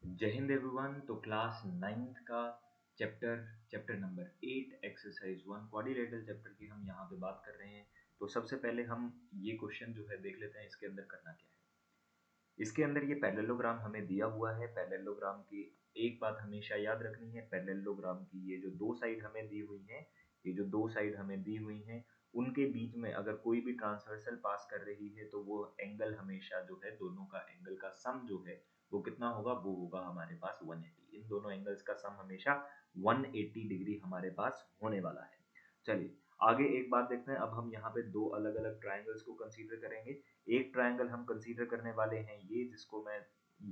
जय हिंद एवरीवन। तो class 9th का chapter number 8 exercise 1 quadrilateral chapter की हम यहाँ पे बात कर रहे हैं। तो सबसे पहले हम ये क्वेश्चन जो है देख लेते हैं इसके अंदर करना क्या है। इसके अंदर ये पैरेललोग्राम हमें दिया हुआ है। पैरेललोग्राम की एक बात हमेशा याद रखनी है, पैरेललोग्राम की ये जो दो साइड हमें दी हुई हैं, ये जो दो साइड हमें दी हुई हैं उनके बीच में अगर कोई भी ट्रांसवर्सल पास कर रही है तो वो एंगल हमेशा जो है दोनों का एंगल का सम जो है वो कितना होगा, वो होगा हमारे पास 180। इन दोनों एंगल्स का सम हमेशा 180 डिग्री हमारे पास होने वाला है। चलिए आगे एक बात देखते हैं। अब हम यहाँ पे दो अलग अलग ट्राइंगल्स को कंसीडर करेंगे। एक ट्राइंगल हम कंसीडर करने वाले हैं ये, जिसको मैं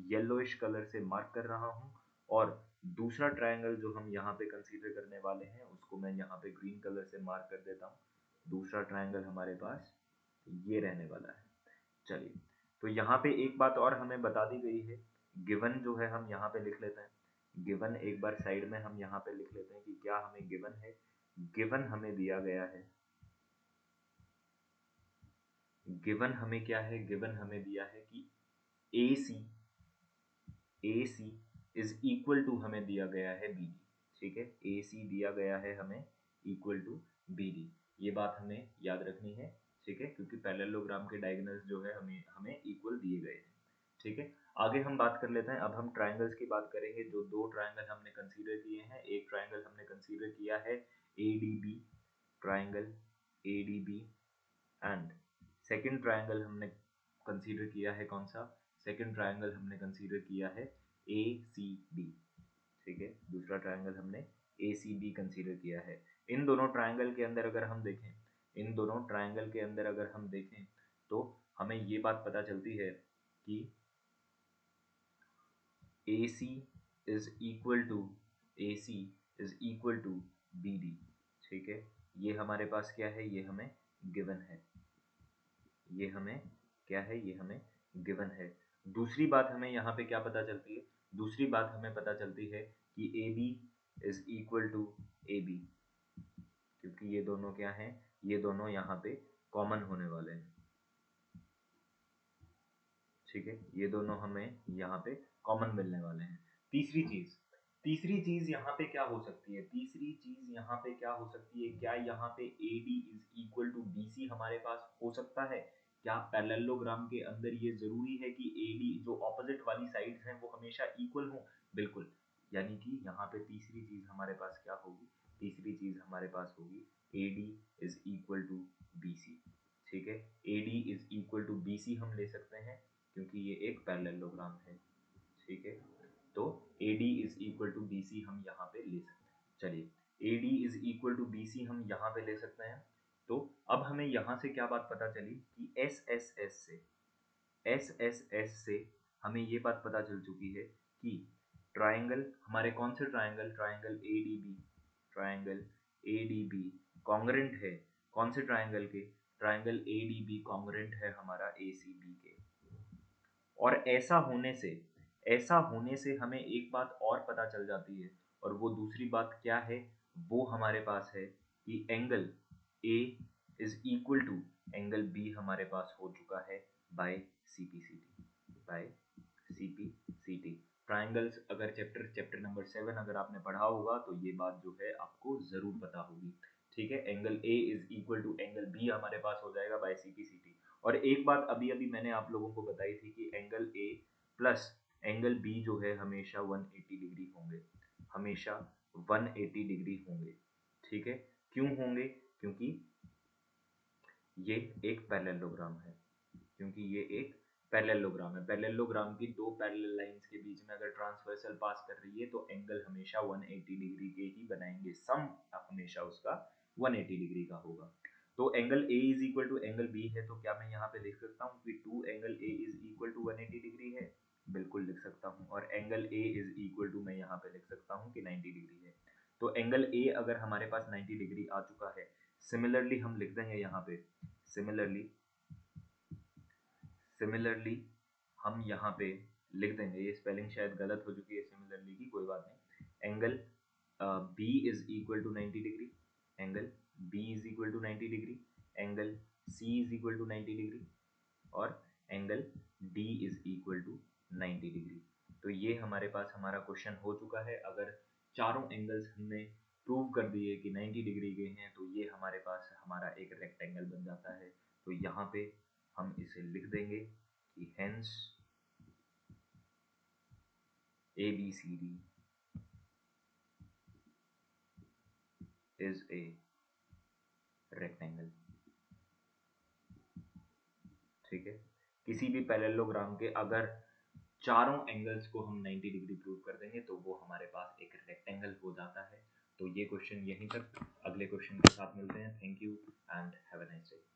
येलोइश कलर से मार्क कर रहा हूँ, और दूसरा ट्राइंगल जो हम यहाँ पे कंसीडर करने वाले हैं उसको मैं यहाँ पे ग्रीन कलर से मार्क कर देता हूँ। दूसरा ट्राइंगल हमारे पास ये रहने वाला है। चलिए, तो यहाँ पे एक बात और हमें बता दी गई है, गिवन जो है हम यहाँ पे लिख लेते हैं। गिवन एक बार साइड में हम यहाँ पे लिख लेते हैं कि क्या हमें गिवन है। गिवन हमें दिया गया है, गिवन हमें क्या है, गिवन हमें दिया है कि A C is equal to हमें दिया गया है बी डी। ठीक है, ए सी दिया गया है हमें इक्वल टू बी डी। ये बात हमें याद रखनी है। ठीक है, क्योंकि पैरेललोग्राम के डायगोनल्स जो है हमें हमें इक्वल दिए गए हैं। ठीक है, आगे हम बात कर लेते हैं। अब हम ट्राइंगल्स की बात करेंगे। जो दो ट्राइंगल हमने कंसीडर किए हैं, एक ट्राइंगल हमने कंसीडर किया है A D B, triangle A D B, and second triangle हमने कंसीडर किया है कौन सा, सेकेंड ट्राइंगल हमने कंसीडर किया है ए सी बी। ठीक है, दूसरा ट्राइंगल हमने ए सी बी कंसीडर किया है। इन दोनों ट्राइंगल के अंदर अगर हम देखें, इन दोनों ट्राइंगल के अंदर अगर हम देखें तो हमें ये बात पता चलती है कि A C is equal to A C is equal to B D. ठीक है, ये हमारे पास क्या है, ये हमें गिवन है, ये हमें क्या है, ये हमें गिवन है। दूसरी बात हमें यहाँ पे क्या पता चलती है, दूसरी बात हमें पता चलती है कि A B is equal to A B, क्योंकि ये दोनों क्या हैं, ये दोनों यहाँ पे कॉमन होने वाले हैं। ठीक है, ये दोनों हमें यहाँ पे कॉमन मिलने वाले हैं। तीसरी चीज यहाँ पे क्या हो सकती है, तीसरी चीज यहाँ पे क्या हो सकती है, क्या यहाँ पे A D is equal to B C हमारे पास हो सकता है? क्या पैरेललोग्राम के अंदर ये जरूरी है कि ए डी जो ऑपोजिट वाली साइड्स हैं वो हमेशा इक्वल हो? बिल्कुल। यानी कि यहाँ पे तीसरी चीज हमारे पास क्या होगी, तीसरी चीज हमारे पास होगी A D is equal to B C. ठीक है, A D is equal to B C हम ले सकते हैं क्योंकि ये एक पैरेललोग्राम है। ठीक है, तो A D is equal to B C हम यहाँ पे ले सकते हैं। चलिए, A D is equal to B C हम यहाँ पे ले सकते हैं। तो अब हमें यहाँ से क्या बात पता चली कि एस एस एस से हमें ये बात पता चल चुकी है कि ट्राइंगल हमारे कौन से triangle, triangle A D B, triangle A D B congruent है कौन से ट्राइंगल के, triangle A D B congruent है हमारा ए सी बी के। और ऐसा होने से हमें एक बात और पता चल जाती है, और वो दूसरी बात क्या है, वो हमारे पास है कि angle A is equal to angle B हमारे पास हो चुका है by C P C T, by C P C T. Triangles अगर चैप्टर नंबर 7 अगर आपने पढ़ा होगा तो ये बात जो है आपको जरूर पता होगी। ठीक है, angle A is equal to angle B हमारे पास हो जाएगा by C P C T. और एक बात अभी अभी मैंने आप लोगों को बताई थी कि angle A plus angle B जो है हमेशा 180 डिग्री होंगे, हमेशा 180 डिग्री होंगे। ठीक है, क्यों होंगे? क्योंकि ये एक पैरेललोग्राम है, क्योंकि ये एक पैरेललोग्राम है। पैरेललोग्राम की दो पैरेलल लाइंस के बीच में अगर ट्रांसवर्सल पास कर रही है तो एंगल हमेशा 180 डिग्री के ही बनाएंगे, सम हमेशा उसका 180 डिग्री का होगा। तो angle A is equal to angle B है, तो क्या मैं यहाँ पे लिख सकता हूँ कि 2 angle A is equal to 180 degree है? बिल्कुल लिख सकता हूँ। और angle A is equal to मैं यहाँ पे लिख सकता हूँ कि 90 डिग्री है। तो एंगल ए अगर हमारे पास 90 डिग्री आ चुका है, सिमिलरली हम लिख देंगे यहाँ पे, सिमिलरली सिमिलरली हम यहाँ पे लिख देंगे, ये स्पेलिंग शायद गलत हो चुकी है सिमिलरली की, कोई बात नहीं। Angle B is equal to 90 degree, angle B is equal to 90 degree, angle C is equal to 90 degree, और angle D is equal to 90 degree. तो ये हमारे पास हमारा क्वेश्चन हो चुका है। अगर चारों एंगल्स हमने प्रूव कर दिए कि 90 डिग्री के हैं तो ये हमारे पास हमारा एक रेक्टेंगल बन जाता है। तो यहाँ पे हम इसे लिख देंगे कि hence ABCD is a rectangle. ठीक है, किसी भी पैरेललोग्राम के अगर चारों एंगल्स को हम 90 डिग्री प्रूव कर देंगे तो वो हमारे पास एक रेक्टेंगल हो जाता है। तो ये क्वेश्चन यहीं तक, अगले क्वेश्चन के साथ मिलते हैं। Thank you and have a nice day.